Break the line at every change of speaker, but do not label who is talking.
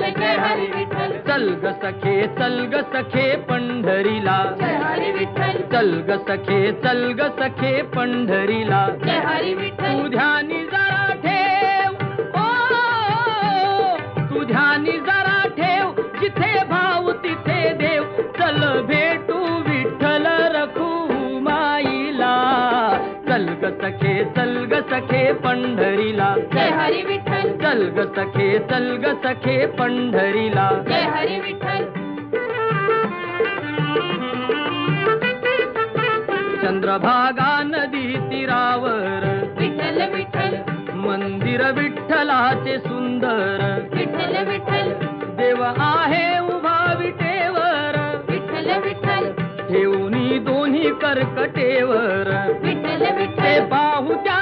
विठ्ठल जय हरी विठ्ठल
चल ग सखे पंढरीला
जय हरी विठ्ठल
चल ग सखे पंढरीला
जय हरी विठ्ठल
तू ध्यानी जरा ठेव तू ध्यानी जरा ठेव जिथे भाव तिथे देव चल भेटू विठ्ठल रखुमाईला चल ग सखे पंढरीला
जय हरी विठ्ठल
चल ग सखे पंढरीला
जय हरी विठ्ठल
चंद्रभागा नदी तीरावर
विठ्ठल विठ्ठल
मंदिर विठ्ठलाचे सुंदर
विठ्ठल विठ्ठल
देव आहे उभा विटेवर
विठ्ठल विठ्ठल
ठेवूनी दोन्ही कर्कटेवर
विठ्ठल
ते
विठ्ठल
पाहू त्या